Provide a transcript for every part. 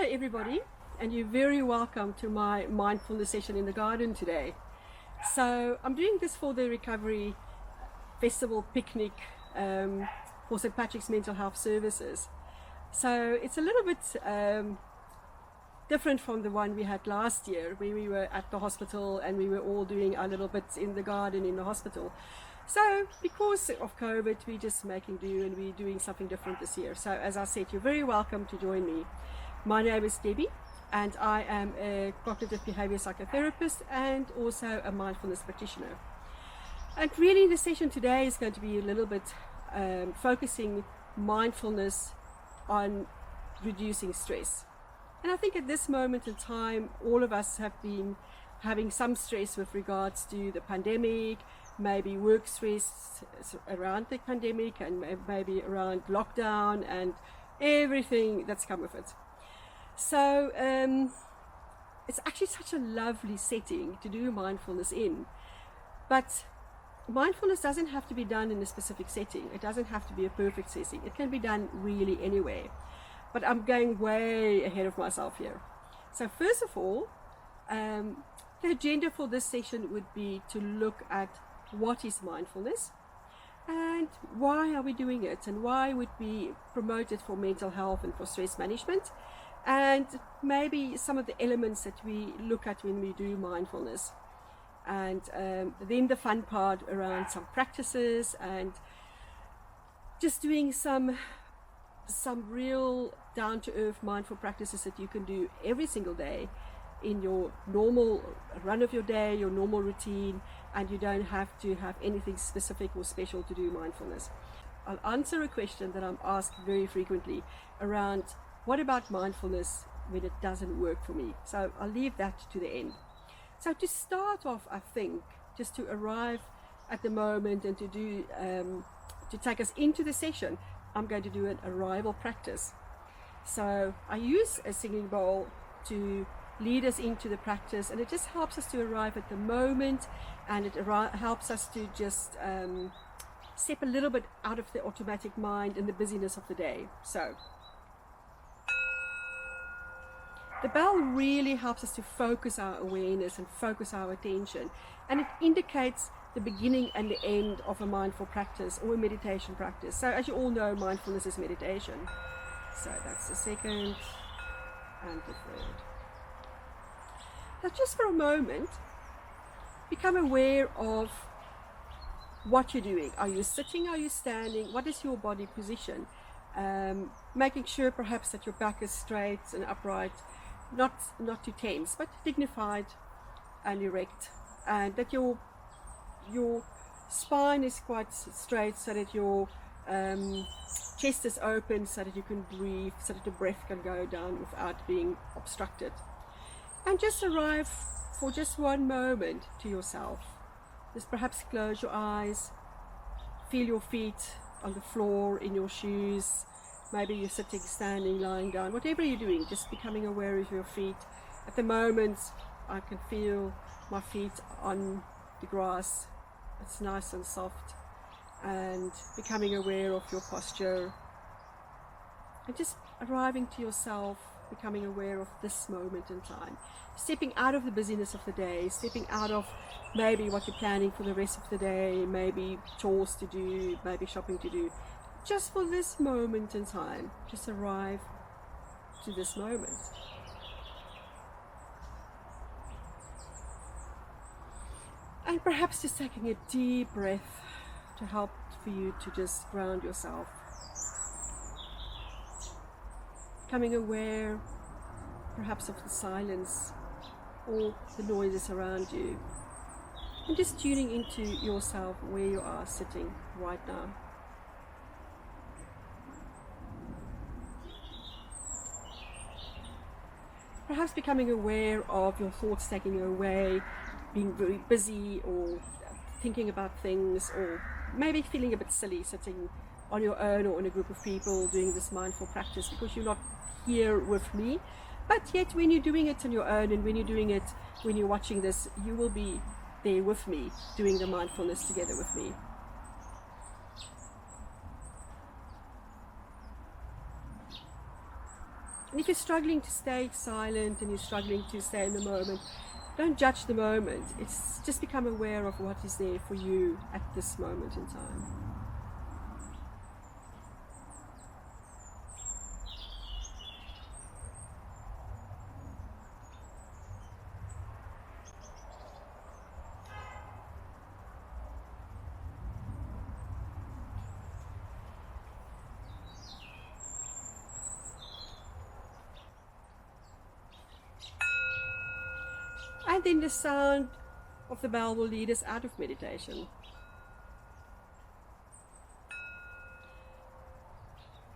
Hello everybody, and you're very welcome to my mindfulness session in the garden today. So I'm doing this for the Recovery Festival picnic for St. Patrick's Mental Health Services. So it's a little bit different from the one we had last year, where we were at the hospital and we were all doing our little bits in the garden in the hospital. So because of COVID, we're just making do and we're doing something different this year. So as I said, you're very welcome to join me. My name is Debbie, and I am a cognitive behavior psychotherapist and also a mindfulness practitioner. And really the session today is going to be a little bit focusing mindfulness on reducing stress. And I think at this moment in time, all of us have been having some stress with regards to the pandemic, maybe work stress around the pandemic, and maybe around lockdown and everything that's come with it. So it's actually such a lovely setting to do mindfulness in. But mindfulness doesn't have to be done in a specific setting. It doesn't have to be a perfect setting. It can be done really anywhere. But I'm going way ahead of myself here. So first of all, the agenda for this session would be to look at what is mindfulness and why are we doing it and why would we promote it for mental health and for stress management, and maybe some of the elements that we look at when we do mindfulness. And then the fun part around some practices and just doing some real down-to-earth mindful practices that you can do every single day in your normal run of your day, your normal routine, and you don't have to have anything specific or special to do mindfulness. I'll answer a question that I'm asked very frequently around what about mindfulness when it doesn't work for me. So I'll leave that to the end. So to start off, I think, just to arrive at the moment and to take us into the session, I'm going to do an arrival practice. So I use a singing bowl to lead us into the practice, and it just helps us to arrive at the moment, and it helps us to just step a little bit out of the automatic mind and the busyness of the day. So the bell really helps us to focus our awareness and focus our attention, and it indicates the beginning and the end of a mindful practice or a meditation practice. So as you all know, mindfulness is meditation. So that's the second and the third. Now just for a moment, become aware of what you're doing. Are you sitting? Are you standing? What is your body position? Making sure perhaps that your back is straight and upright, not too tense, but dignified and erect, and that your spine is quite straight, so that your chest is open, so that you can breathe, so that the breath can go down without being obstructed. And just arrive for just one moment to yourself. Just perhaps close your eyes, feel your feet on the floor, in your shoes. Maybe you're sitting, standing, lying down, whatever you're doing, just becoming aware of your feet. At the moment, I can feel my feet on the grass. It's nice and soft, and becoming aware of your posture, and just arriving to yourself, becoming aware of this moment in time, stepping out of the busyness of the day, stepping out of maybe what you're planning for the rest of the day, maybe chores to do, maybe shopping to do. Just for this moment in time, just arrive to this moment. And perhaps just taking a deep breath to help for you to just ground yourself. Becoming aware perhaps of the silence or the noises around you. And just tuning into yourself where you are sitting right now. Perhaps becoming aware of your thoughts taking you away, being very busy or thinking about things, or maybe feeling a bit silly sitting on your own or in a group of people doing this mindful practice because you're not here with me. But yet when you're doing it on your own, and when you're doing it, when you're watching this, you will be there with me, doing the mindfulness together with me. And if you're struggling to stay silent and you're struggling to stay in the moment, don't judge the moment. It's just become aware of what is there for you at this moment in time. And then the sound of the bell will lead us out of meditation.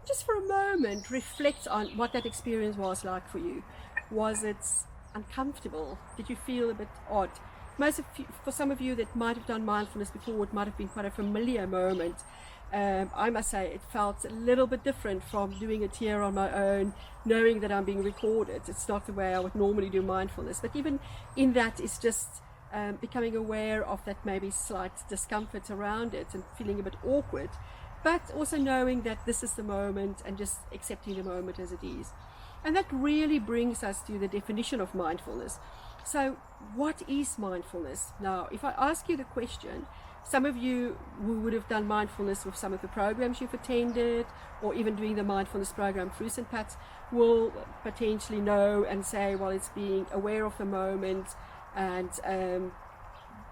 Just for a moment, reflect on what that experience was like for you. Was it uncomfortable? Did you feel a bit odd? For some of you that might have done mindfulness before, it might have been quite a familiar moment. I must say it felt a little bit different from doing it here on my own, knowing that I'm being recorded. It's not the way I would normally do mindfulness, but even in that, it's just becoming aware of that maybe slight discomfort around it and feeling a bit awkward, but also knowing that this is the moment and just accepting the moment as it is. And that really brings us to the definition of mindfulness. So what is mindfulness? Now, if I ask you the question, some of you who would have done mindfulness with some of the programs you've attended, or even doing the mindfulness program through St. Pat's, will potentially know and say, well, it's being aware of the moment and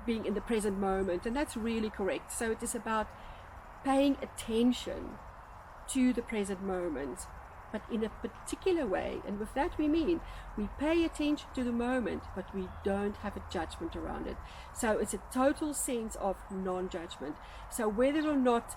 being in the present moment. And that's really correct. So it is about paying attention to the present moment, but in a particular way. And with that we mean we pay attention to the moment, but we don't have a judgment around it. So it's a total sense of non-judgment. So whether or not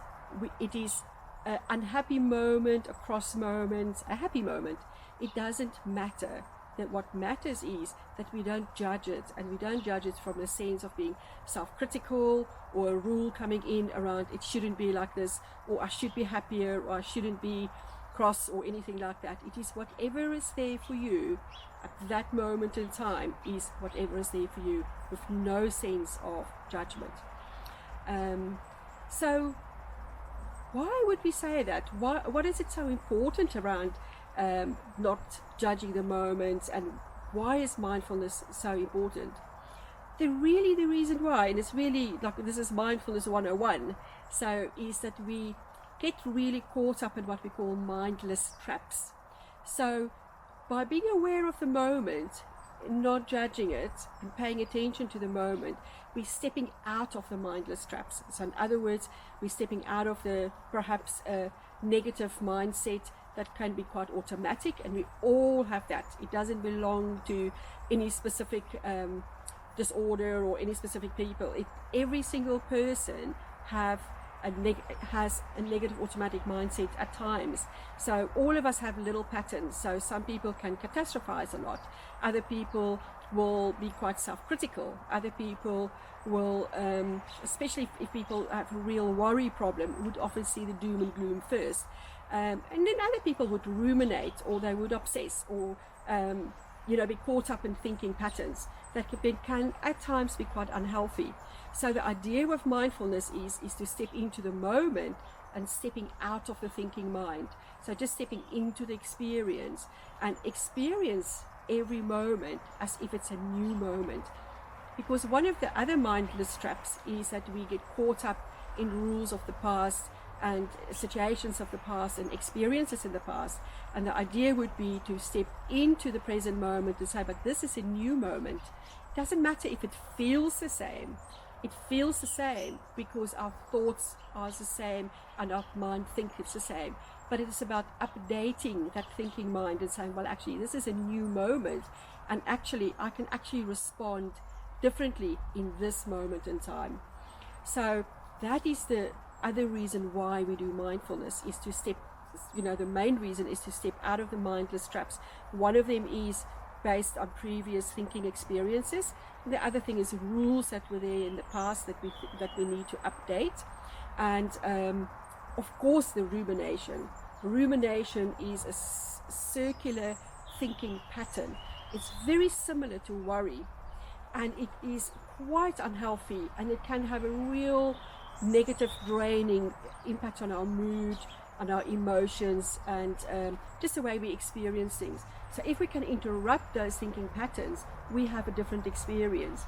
it is an unhappy moment, a cross moment, a happy moment, it doesn't matter. That what matters is that we don't judge it, and we don't judge it from a sense of being self-critical or a rule coming in around it shouldn't be like this, or I should be happier, or I shouldn't be cross, or anything like that. It is whatever is there for you at that moment in time is whatever is there for you, with no sense of judgment. So why would we say that? What is it so important around not judging the moment, and why is mindfulness so important? The reason why, and it's really like this is mindfulness 101, so is that we get really caught up in what we call mindless traps. So by being aware of the moment, not judging it and paying attention to the moment, we're stepping out of the mindless traps. So in other words, we're stepping out of the perhaps negative mindset that can be quite automatic, and we all have that. It doesn't belong to any specific disorder or any specific people. Every single person has a negative automatic mindset at times. So all of us have little patterns. So some people can catastrophize a lot. Other people will be quite self-critical. Other people will, especially if people have a real worry problem, would often see the doom and gloom first. And then other people would ruminate, or they would obsess, or be caught up in thinking patterns that can at times be quite unhealthy. So the idea with mindfulness is to step into the moment and stepping out of the thinking mind. So just stepping into the experience and experience every moment as if it's a new moment. Because one of the other mindless traps is that we get caught up in rules of the past and situations of the past and experiences in the past. And the idea would be to step into the present moment and say, but this is a new moment. It doesn't matter if it feels the same. It feels the same because our thoughts are the same and our mind thinks it's the same. But it is about updating that thinking mind and saying, well, actually, this is a new moment. And actually, I can actually respond differently in this moment in time. So that is the other reason why we do mindfulness, is to step, the main reason is to step out of the mindless traps. One of them is based on previous thinking experiences. The other thing is rules that were there in the past that we need to update. And of course, the rumination. Rumination is a circular thinking pattern. It's very similar to worry, and it is quite unhealthy, and it can have a real negative draining impact on our mood on our emotions, and just the way we experience things. So if we can interrupt those thinking patterns, we have a different experience.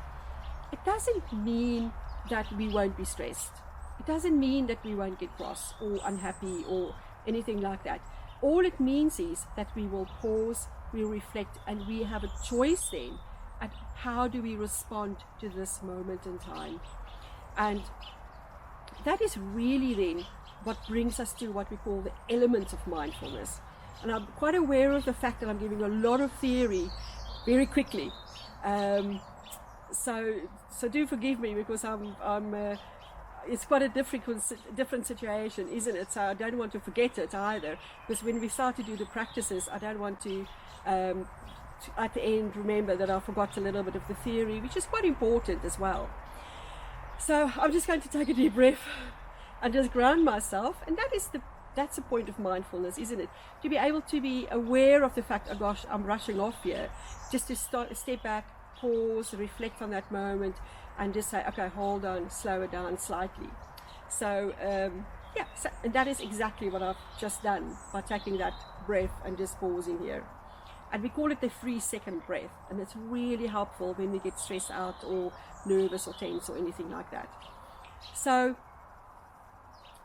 It doesn't mean that we won't be stressed. It doesn't mean that we won't get cross or unhappy or anything like that. All it means is that we will pause, we reflect, and we have a choice then at how do we respond to this moment in time. And that is really then what brings us to what we call the elements of mindfulness. And I'm quite aware of the fact that I'm giving a lot of theory very quickly. So do forgive me, because it's quite a different situation, isn't it? So I don't want to forget it either, because when we start to do the practices, I don't want to at the end remember that I forgot a little bit of the theory, which is quite important as well. So I'm just going to take a deep breath and just ground myself, and that's the point of mindfulness, isn't it? To be able to be aware of the fact, oh gosh, I'm rushing off here, just to step back, pause, reflect on that moment, and just say, okay, hold on, slow it down slightly. So and that is exactly what I've just done by taking that breath and just pausing here. And we call it the 3-second breath, and it's really helpful when we get stressed out or nervous or tense or anything like that. So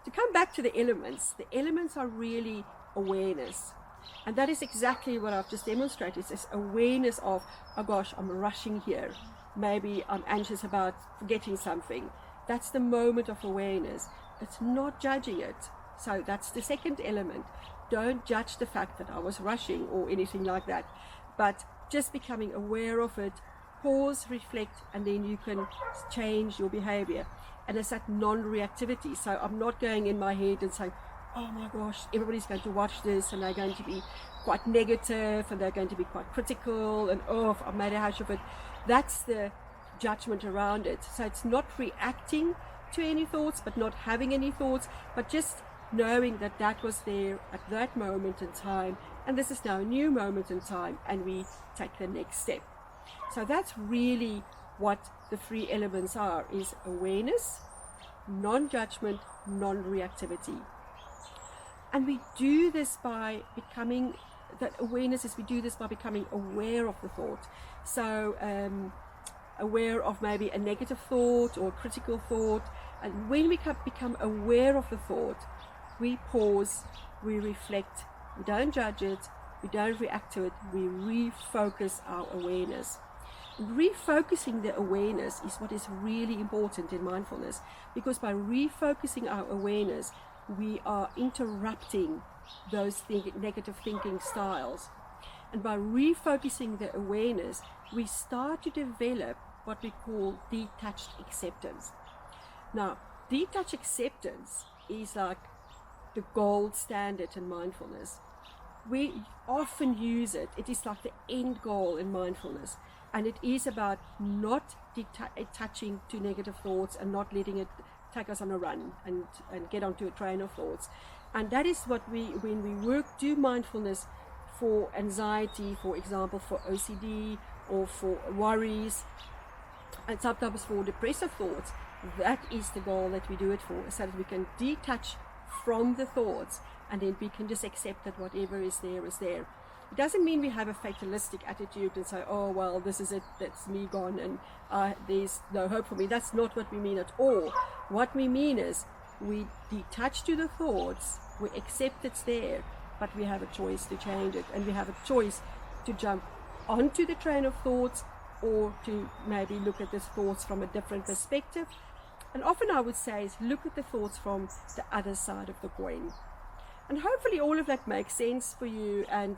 to come back to the elements are really awareness. And that is exactly what I've just demonstrated. It's this awareness of, oh gosh, I'm rushing here. Maybe I'm anxious about forgetting something. That's the moment of awareness. It's not judging it. So that's the second element. Don't judge the fact that I was rushing or anything like that, but just becoming aware of it, pause, reflect, and then you can change your behavior. And it's that non-reactivity. So I'm not going in my head and saying, oh my gosh, everybody's going to watch this and they're going to be quite negative and they're going to be quite critical and oh, I've made a hash of it. That's the judgment around it. So it's not reacting to any thoughts, but not having any thoughts, but just knowing that that was there at that moment in time, and this is now a new moment in time, and we take the next step. So that's really what the 3 elements are, is awareness, non-judgment, non-reactivity. And we do this by becoming, that awareness is we do this by becoming aware of the thought. So aware of maybe a negative thought or a critical thought, and when we become aware of the thought, we pause, we reflect, we don't judge it, we don't react to it, we refocus our awareness. And refocusing the awareness is what is really important in mindfulness, because by refocusing our awareness, we are interrupting those negative thinking styles. And by refocusing the awareness, we start to develop what we call detached acceptance. Now, detached acceptance is like the gold standard in mindfulness. We often use it. It is like the end goal in mindfulness. And it is about not attaching to negative thoughts and not letting it take us on a run and get onto a train of thoughts. And that is what when we do mindfulness for anxiety, for example, for OCD or for worries, and sometimes for depressive thoughts, that is the goal that we do it for, so that we can detach from the thoughts, and then we can just accept that whatever is there is there. It doesn't mean we have a fatalistic attitude and say, oh well, this is it, that's me gone, and there's no hope for me. That's not what we mean at all. What we mean is we detach to the thoughts, we accept it's there, but we have a choice to change it, and we have a choice to jump onto the train of thoughts, or to maybe look at the thoughts from a different perspective. And often I would say is look at the thoughts from the other side of the coin. And hopefully all of that makes sense for you, and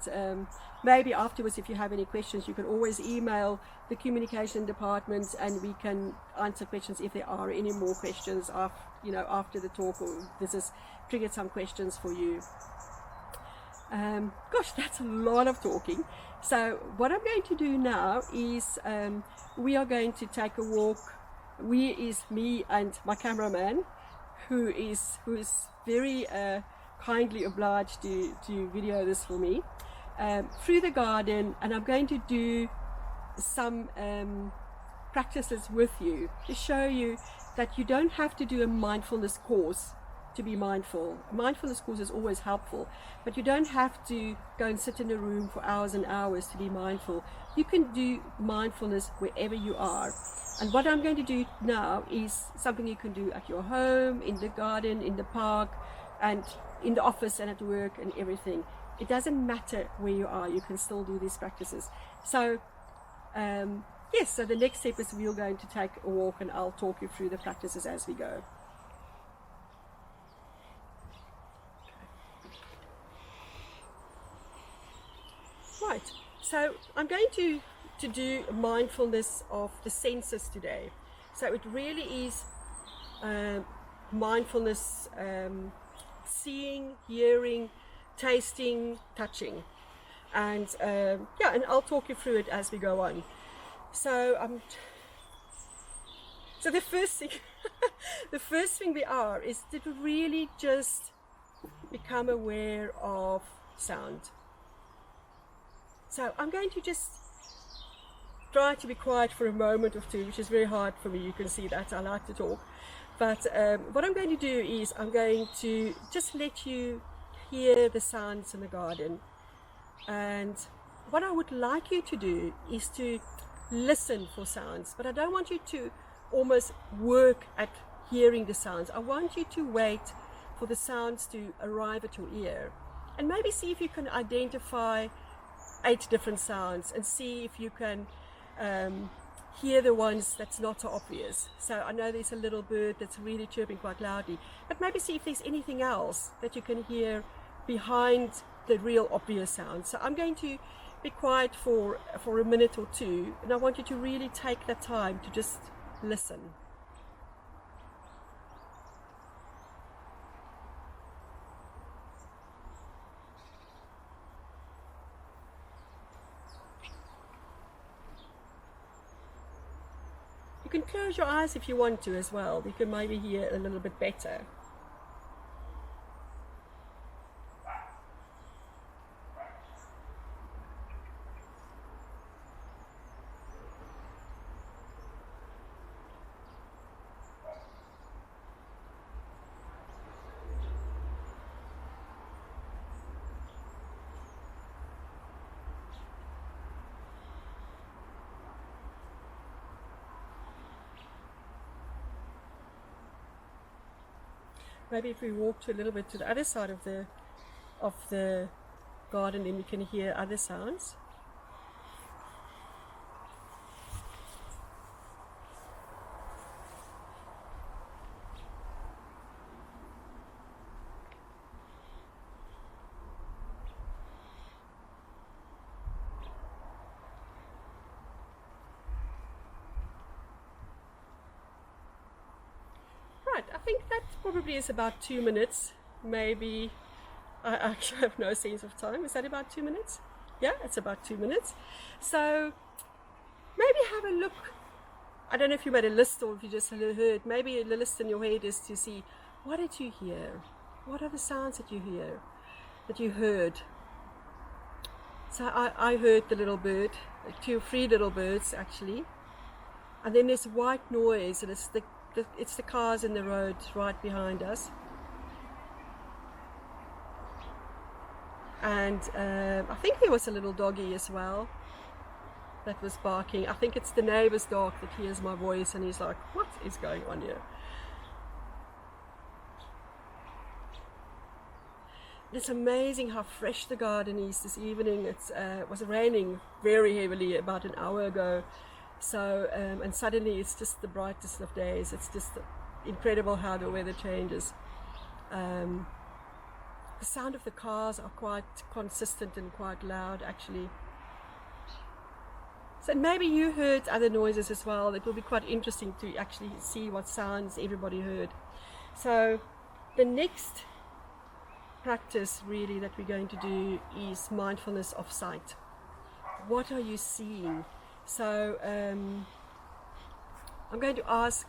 maybe afterwards, if you have any questions, you can always email the communication department and we can answer questions if there are any more questions after the talk, or this has triggered some questions for you. Gosh, that's a lot of talking. So what I'm going to do now is we are going to take a walk. We is me and my cameraman, who is very kindly obliged to video this for me, through the garden, and I'm going to do some practices with you to show you that you don't have to do a mindfulness course to be mindful. Mindfulness course is always helpful, but you don't have to go and sit in a room for hours and hours to be mindful. You can do mindfulness wherever you are. And what I'm going to do now is something you can do at your home, in the garden, in the park, and in the office and at work and everything. It doesn't matter where you are, you can still do these practices. So yes, so the next step is we're going to take a walk and I'll talk you through the practices as we go. Right, so I'm going to do mindfulness of the senses today. So it really is mindfulness, seeing, hearing, tasting, touching, and yeah, and I'll talk you through it as we go on. So so the first thing the first thing we are is to really just become aware of sound. So I'm going to just try to be quiet for a moment or two, which is very hard for me. You can see that I like to talk. But what I'm going to do is I'm going to just let you hear the sounds in the garden. And what I would like you to do is to listen for sounds. But I don't want you to almost work at hearing the sounds. I want you to wait for the sounds to arrive at your ear. And maybe see if you can identify 8 different sounds and see if you can hear the ones that's not so obvious. So I know there's a little bird that's really chirping quite loudly, but maybe see if there's anything else that you can hear behind the real obvious sound. So I'm going to be quiet for a minute or two, and I want you to really take the time to just listen. You can close your eyes if you want to as well. You can maybe hear a little bit better. Maybe if we walk to a little bit to the other side of the garden, then we can hear other sounds. Right, I think that probably is about 2 minutes, maybe. I actually have no sense of time. Is that about 2 minutes? Yeah, it's about 2 minutes. So maybe have a look. I don't know if you made a list or if you just heard. Maybe a list in your head is to see, what did you hear? What are the sounds that you hear, that you heard? So I heard the little bird, 2 or 3 little birds actually. And then there's white noise, and it's the cars in the road right behind us. And I think there was a little doggy as well that was barking. I think it's the neighbor's dog that hears my voice and he's like, what is going on here? It's amazing how fresh the garden is this evening. It was raining very heavily about an hour ago. So, and suddenly it's just the brightest of days. It's just incredible how the weather changes. The sound of the cars are quite consistent and quite loud actually. So maybe you heard other noises as well. It will be quite interesting to actually see what sounds everybody heard. So the next practice really that we're going to do is mindfulness of sight. What are you seeing? So I'm going to ask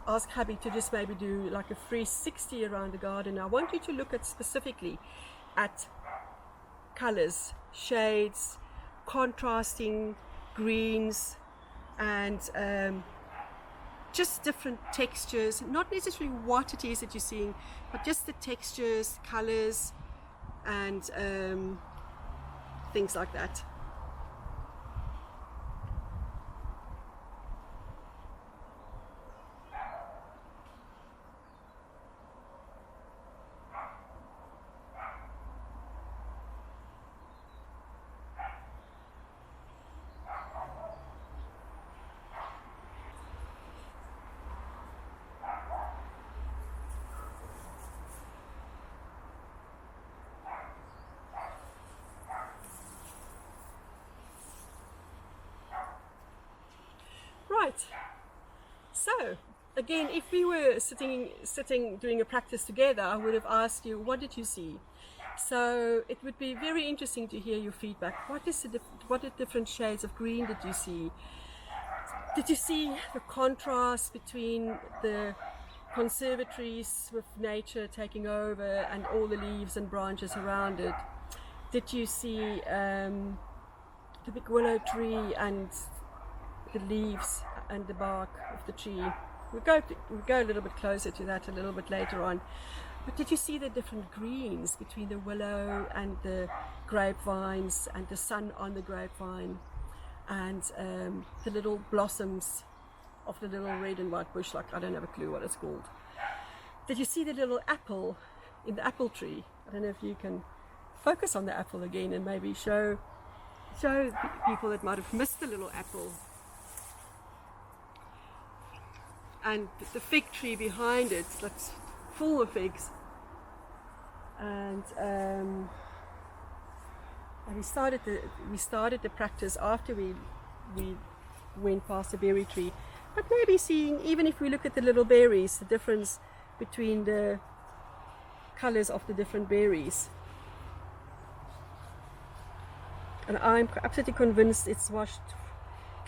Hubby to just maybe do like a 360 around the garden. I want you to look at specifically at colors, shades, contrasting greens, and just different textures, not necessarily what it is that you're seeing, but just the textures, colors, and things like that. Right, so again, if we were sitting doing a practice together, I would have asked you, what did you see? So it would be very interesting to hear your feedback. What are different shades of green did you see? Did you see the contrast between the conservatories with nature taking over and all the leaves and branches around it? Did you see the big willow tree and the leaves and the bark of the tree? We'll go a little bit closer to that a little bit later on. But did you see the different greens between the willow and the grapevines and the sun on the grapevine and the little blossoms of the little red and white bush, like I don't have a clue what it's called. Did you see the little apple in the apple tree? I don't know if you can focus on the apple again and maybe show people that might have missed the little apple. And the fig tree behind it, that's full of figs. And we started the practice after we went past the berry tree. But maybe seeing, even if we look at the little berries, the difference between the colors of the different berries. And I'm absolutely convinced it's washed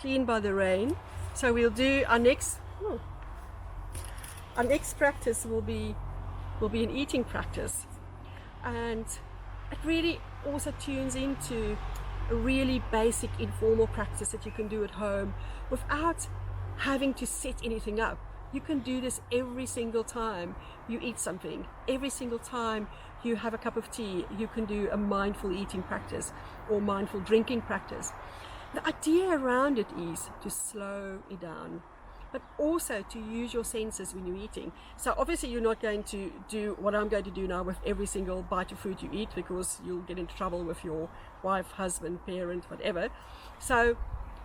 clean by the rain. So we'll do our next practice will be an eating practice, and it really also tunes into a really basic informal practice that you can do at home without having to set anything up. You can do this every single time you eat something, every single time you have a cup of tea. You can do a mindful eating practice or mindful drinking practice. The idea around it is to slow it down, but also to use your senses when you're eating. So obviously you're not going to do what I'm going to do now with every single bite of food you eat, because you'll get into trouble with your wife, husband, parent, whatever. So,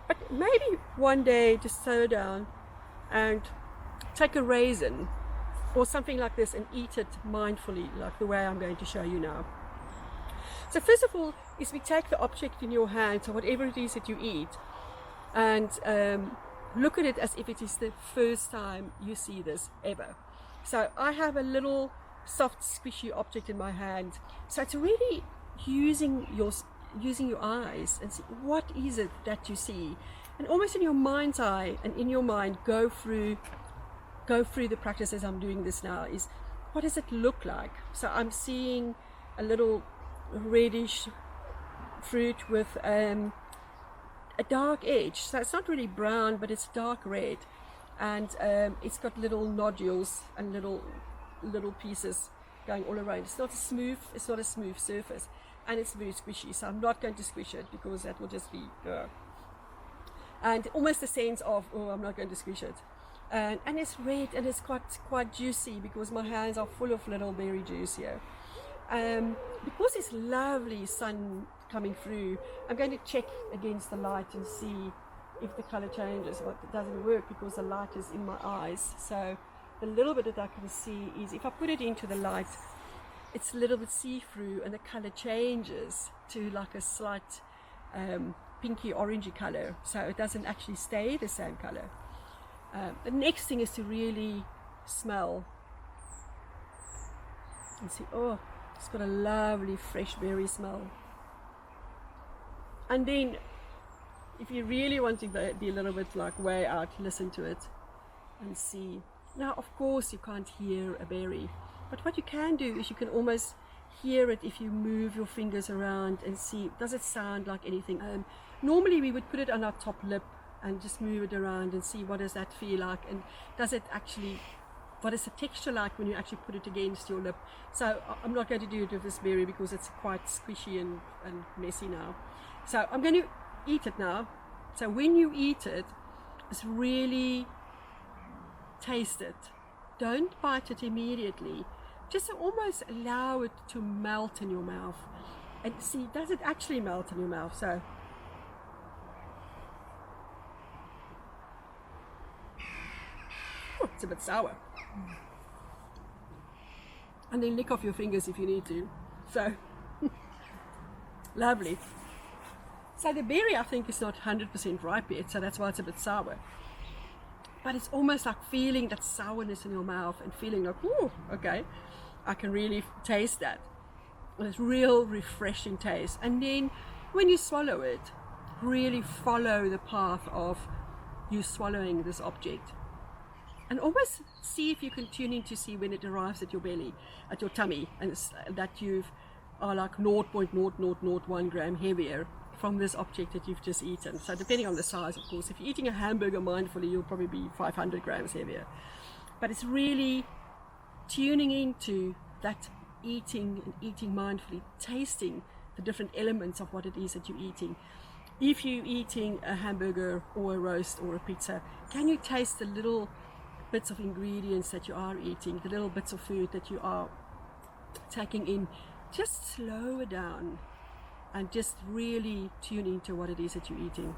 but maybe one day just slow down and take a raisin or something like this and eat it mindfully, like the way I'm going to show you now. So first of all is we take the object in your hand, so whatever it is that you eat, and look at it as if it is the first time you see this ever. So I have a little soft squishy object in my hand. So it's really using your eyes and see what is it that you see, and almost in your mind's eye and in your mind go through the practice as I'm doing this now. Is what does it look like? So I'm seeing a little reddish fruit with a dark edge, so it's not really brown, but it's dark red, and it's got little nodules and little pieces going all around. It's not a smooth surface, and it's very squishy, so I'm not going to squish it because that will just be and almost a sense of, oh, I'm not going to squish it. And it's red, and it's quite juicy because my hands are full of little berry juice here. Because it's lovely sun coming through, I'm going to check against the light and see if the color changes. But it doesn't work because the light is in my eyes. So the little bit that I can see is, if I put it into the light, it's a little bit see-through, and the color changes to like a slight pinky orangey color, so it doesn't actually stay the same color. The next thing is to really smell and see, oh, it's got a lovely fresh berry smell. And then if you really want to be a little bit like way out, listen to it and see. Now of course you can't hear a berry, but what you can do is you can almost hear it if you move your fingers around and see, does it sound like anything. Normally we would put it on our top lip and just move it around and see what does that feel like, and does it actually, what is the texture like when you actually put it against your lip. So I'm not going to do it with this berry because it's quite squishy and messy now. So I'm going to eat it now. So when you eat it, it's really taste it. Don't bite it immediately. Just almost allow it to melt in your mouth. And see, does it actually melt in your mouth? So it's a bit sour. And then lick off your fingers if you need to. So lovely. So the berry, I think, is not 100% ripe yet, so that's why it's a bit sour. But it's almost like feeling that sourness in your mouth and feeling like, oh, okay, I can really taste that. And it's real refreshing taste. And then when you swallow it, really follow the path of you swallowing this object. And almost see if you can tune in to see when it arrives at your belly, at your tummy, and that you are like 0.0001 gram heavier from this object that you've just eaten. So depending on the size, of course, if you're eating a hamburger mindfully, you'll probably be 500 grams heavier. But it's really tuning into that eating and eating mindfully, tasting the different elements of what it is that you're eating. If you're eating a hamburger or a roast or a pizza, can you taste the little bits of ingredients that you are eating, the little bits of food that you are taking in? Just slow it down and just really tune into what it is that you're eating.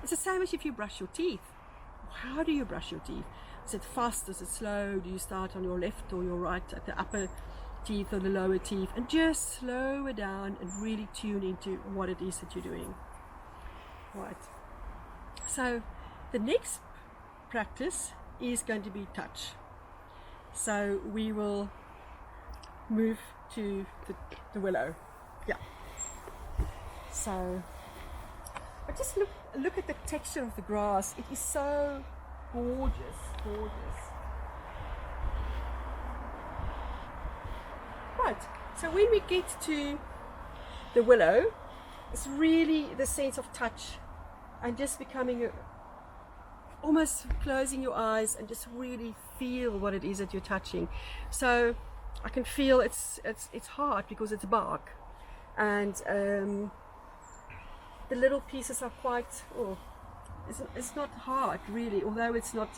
It's the same as if you brush your teeth. How do you brush your teeth? Is it fast? Is it slow? Do you start on your left or your right, at the upper teeth or the lower teeth? And just slow it down and really tune into what it is that you're doing. Right. So the next practice is going to be touch. So we will move to the willow. Yeah. So, but just look at the texture of the grass. It is so gorgeous, gorgeous. Right. So when we get to the willow, it's really the sense of touch and just becoming almost closing your eyes and just really feel what it is that you're touching. So I can feel it's hard because it's bark, and the little pieces are quite, it's not hard really, although it's not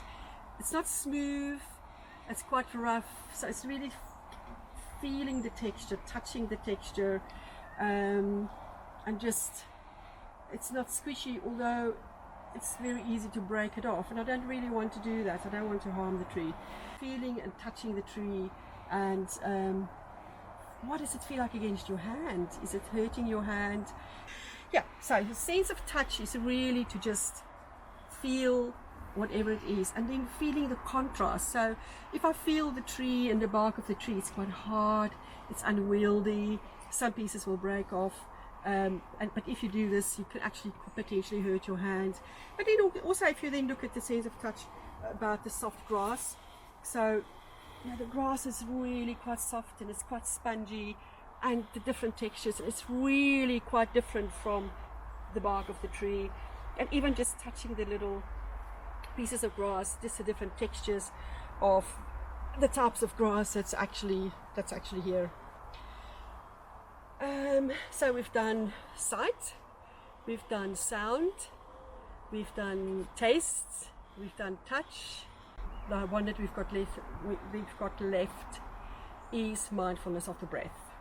smooth, it's quite rough. So it's really feeling the texture, touching the texture, and just, it's not squishy, although it's very easy to break it off, and I don't really want to do that. I don't want to harm the tree. Feeling and touching the tree, and what does it feel like against your hand? Is it hurting your hand? Yeah, so the sense of touch is really to just feel whatever it is, and then feeling the contrast. So if I feel the tree and the bark of the tree, it's quite hard, it's unwieldy, some pieces will break off. But if you do this, you can actually potentially hurt your hand. But then also, if you then look at the sense of touch about the soft grass, so the grass is really quite soft and it's quite spongy, and the different textures, it's really quite different from the bark of the tree. And even just touching the little pieces of grass, just the different textures of the types of grass that's actually here. So we've done sight, we've done sound, we've done taste, we've done touch. The one that we've got left is mindfulness of the breath.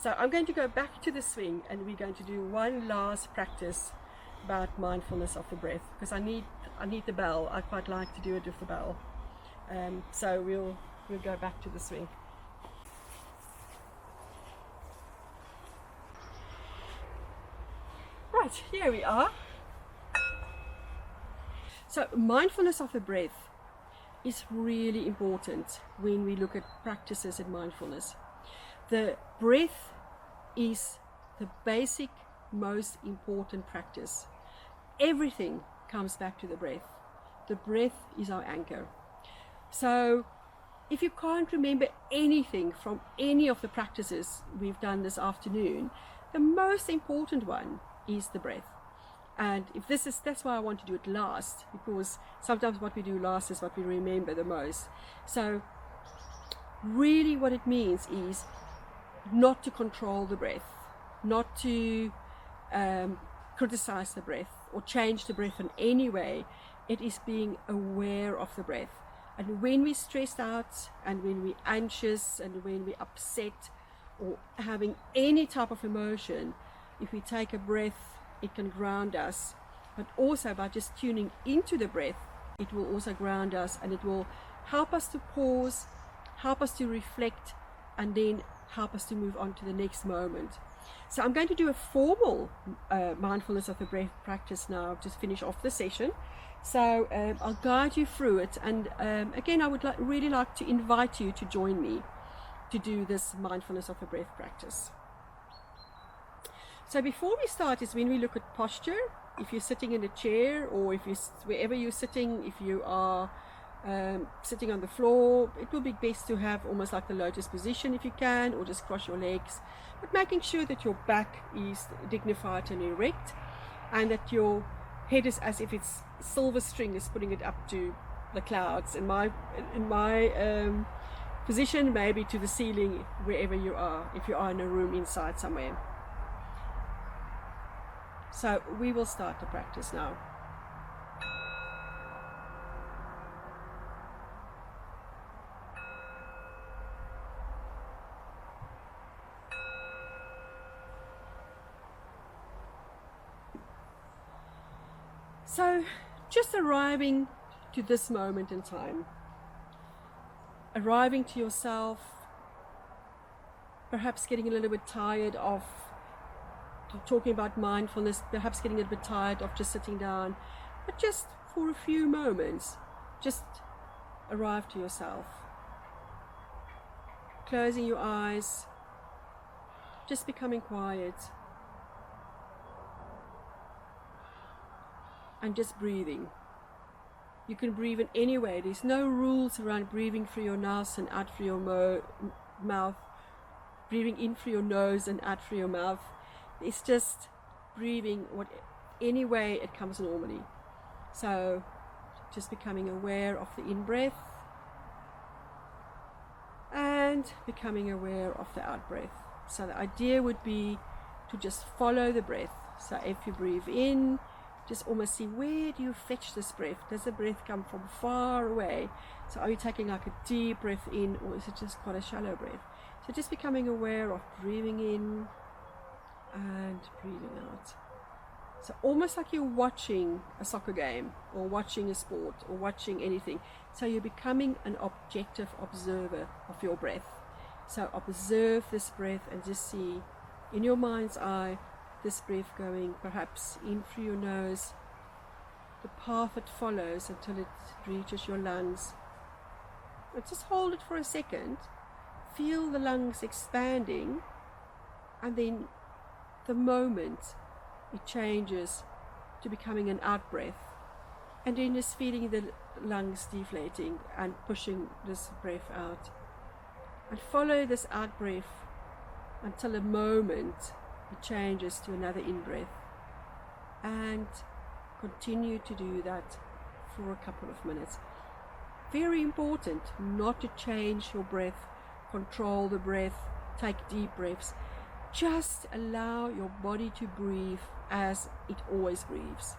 So I'm going to go back to the swing, and we're going to do one last practice about mindfulness of the breath, because I need the bell. I quite like to do it with the bell. So we'll go back to the swing. Right, here we are. So mindfulness of the breath is really important when we look at practices in mindfulness. The breath is the basic, most important practice. Everything comes back to the breath. The breath is our anchor. So if you can't remember anything from any of the practices we've done this afternoon, the most important one is the breath. And that's why I want to do it last, because sometimes what we do last is what we remember the most. So really what it means is not to control the breath, not to criticize the breath or change the breath in any way. It is being aware of the breath. And when we're stressed out, and when we're anxious, and when we're upset, or having any type of emotion, if we take a breath, it can ground us. But also by just tuning into the breath, it will also ground us, and it will help us to pause, help us to reflect, and then help us to move on to the next moment. So I'm going to do a formal mindfulness of the breath practice now, just finish off the session. So I'll guide you through it, and again I would really like to invite you to join me to do this mindfulness of the breath practice. So before we start is when we look at posture. If you're sitting in a chair, or wherever you're sitting, if you are sitting on the floor, it will be best to have almost like the lotus position if you can, or just cross your legs, but making sure that your back is dignified and erect, and that your head is as if it's silver string is putting it up to the clouds. In my position, maybe to the ceiling, wherever you are, if you are in a room inside somewhere. So we will start the practice now. So just arriving to this moment in time, arriving to yourself, perhaps getting a little bit tired of talking about mindfulness, perhaps getting a bit tired of just sitting down, but just for a few moments, just arrive to yourself. Closing your eyes, just becoming quiet, and just breathing. You can breathe in any way. There's no rules around breathing through your nose and out through your mouth, breathing in through your nose and out through your mouth. It's just breathing any way it comes normally. So just becoming aware of the in-breath and becoming aware of the out-breath. So the idea would be to just follow the breath. So if you breathe in, just almost see, where do you fetch this breath? Does the breath come from far away? So are you taking like a deep breath in, or is it just quite a shallow breath? So just becoming aware of breathing in and breathing out. So almost like you're watching a soccer game, or watching a sport, or watching anything. So you're becoming an objective observer of your breath. So observe this breath and just see in your mind's eye this breath going perhaps in through your nose, the path it follows until it reaches your lungs. And just hold it for a second, feel the lungs expanding, and then the moment it changes to becoming an out breath, and then just feeling the lungs deflating and pushing this breath out, and follow this out breath until a moment it changes to another in-breath, and continue to do that for a couple of minutes. Very important not to change your breath, control the breath, take deep breaths. Just allow your body to breathe as it always breathes.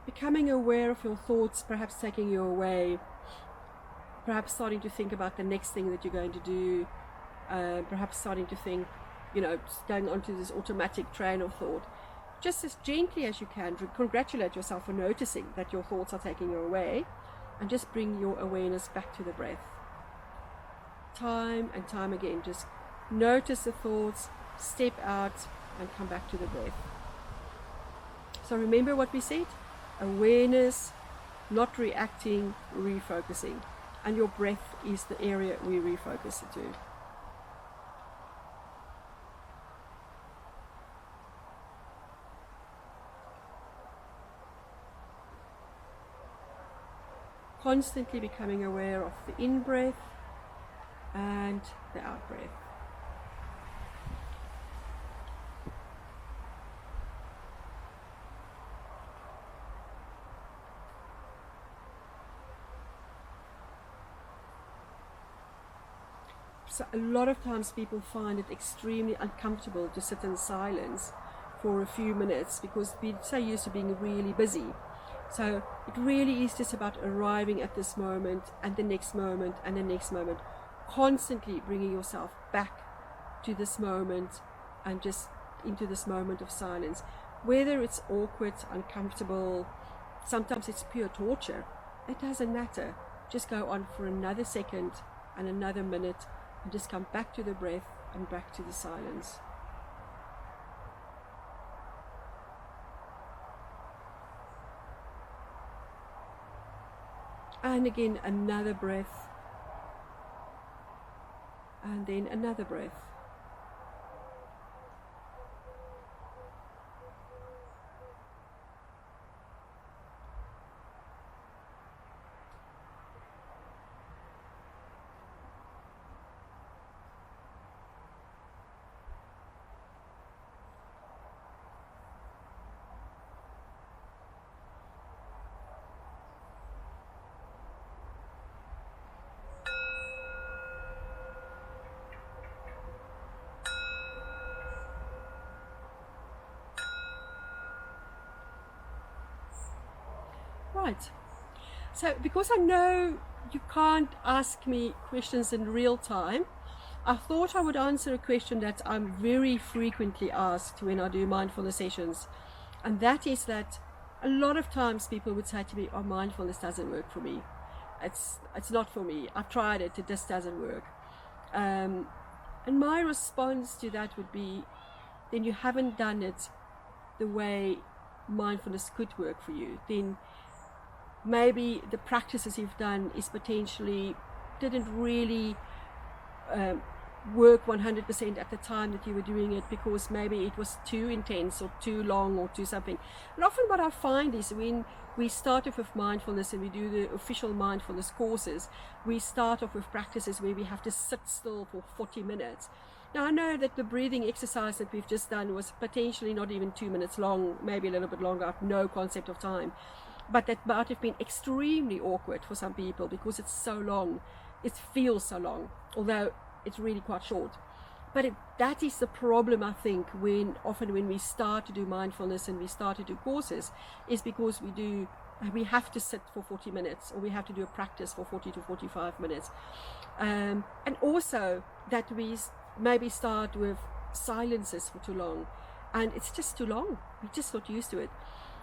Becoming aware of your thoughts, perhaps taking you away, perhaps starting to think about the next thing that you're going to do, perhaps starting to think, going onto this automatic train of thought. Just as gently as you can, congratulate yourself for noticing that your thoughts are taking you away, and just bring your awareness back to the breath. Time and time again, just notice the thoughts, step out, and come back to the breath. So remember what we said? awareness, not reacting, refocusing. And your breath is the area we refocus it to. Constantly becoming aware of the in-breath and the out-breath. So a lot of times people find it extremely uncomfortable to sit in silence for a few minutes because we're so used to being really busy. So it really is just about arriving at this moment and the next moment and the next moment, constantly bringing yourself back to this moment and just into this moment of silence. Whether it's awkward, uncomfortable, sometimes it's pure torture, it doesn't matter. Just go on for another second and another minute and just come back to the breath and back to the silence. And again, another breath, and then another breath. Right. So because I know you can't ask me questions in real time, I thought I would answer a question that I'm very frequently asked when I do mindfulness sessions. And that is that a lot of times people would say to me, oh, mindfulness doesn't work for me. It's not for me. I've tried it. It just doesn't work. And my response to that would be, then you haven't done it the way mindfulness could work for you. Then maybe the practices you've done is potentially didn't really work 100% at the time that you were doing it, because maybe it was too intense or too long or too something. And often what I find is when we start off with mindfulness and we do the official mindfulness courses, we start off with practices where we have to sit still for 40 minutes. Now I know that the breathing exercise that we've just done was potentially not even 2 minutes long, maybe a little bit longer. I have no concept of time. But that might have been extremely awkward for some people because it's so long. It feels so long, although it's really quite short. But that is the problem, I think, often when we start to do mindfulness and we start to do courses, is because we have to sit for 40 minutes, or we have to do a practice for 40 to 45 minutes. And also that we maybe start with silences for too long, and it's just too long. We're just not used to it.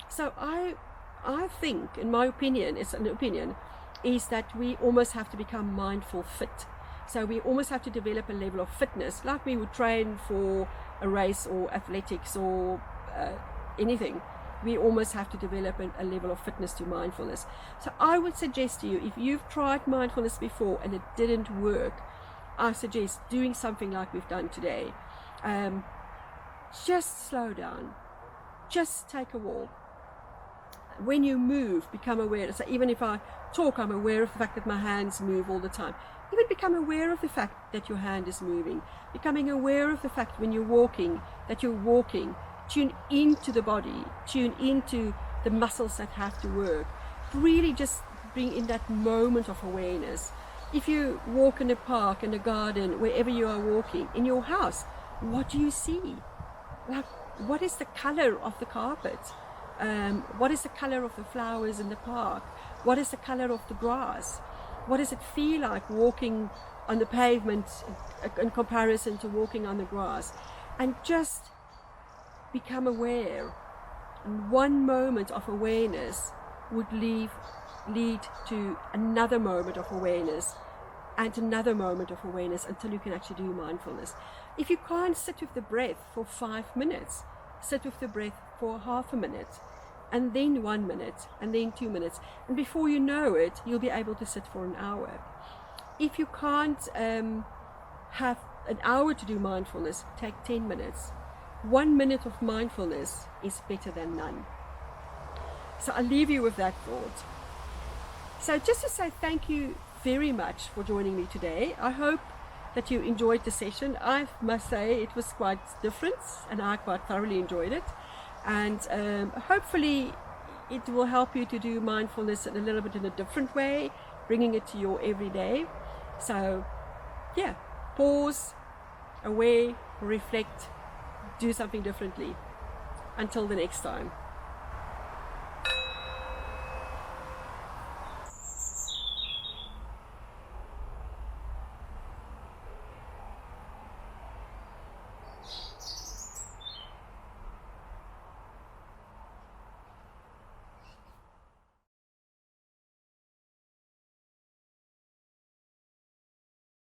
So I think, in my opinion, it's an opinion, is that we almost have to become mindful fit. So we almost have to develop a level of fitness, like we would train for a race or athletics or anything. We almost have to develop a level of fitness to mindfulness. So I would suggest to you, if you've tried mindfulness before and it didn't work, I suggest doing something like we've done today. Just slow down. Just take a walk. When you move, become aware. So even if I talk, I'm aware of the fact that my hands move all the time. Even become aware of the fact that your hand is moving. Becoming aware of the fact when you're walking, that you're walking. Tune into the body. Tune into the muscles that have to work. Really just bring in that moment of awareness. If you walk in a park, in a garden, wherever you are walking, in your house, what do you see? Like, what is the color of the carpet? What is the color of the flowers in the park? What is the color of the grass? What does it feel like walking on the pavement in comparison to walking on the grass? And just become aware. And one moment of awareness would lead to another moment of awareness and another moment of awareness until you can actually do mindfulness. If you can't sit with the breath for 5 minutes, sit with the breath for half a minute. and then 1 minute, and then 2 minutes. And before you know it, you'll be able to sit for an hour. If you can't have an hour to do mindfulness, take 10 minutes. 1 minute of mindfulness is better than none. So I'll leave you with that thought. So just to say thank you very much for joining me today. I hope that you enjoyed the session. I must say it was quite different, and I quite thoroughly enjoyed it. And hopefully it will help you to do mindfulness in a little bit in a different way, bringing it to your everyday. So yeah, pause, aware, reflect, do something differently. Until the next time.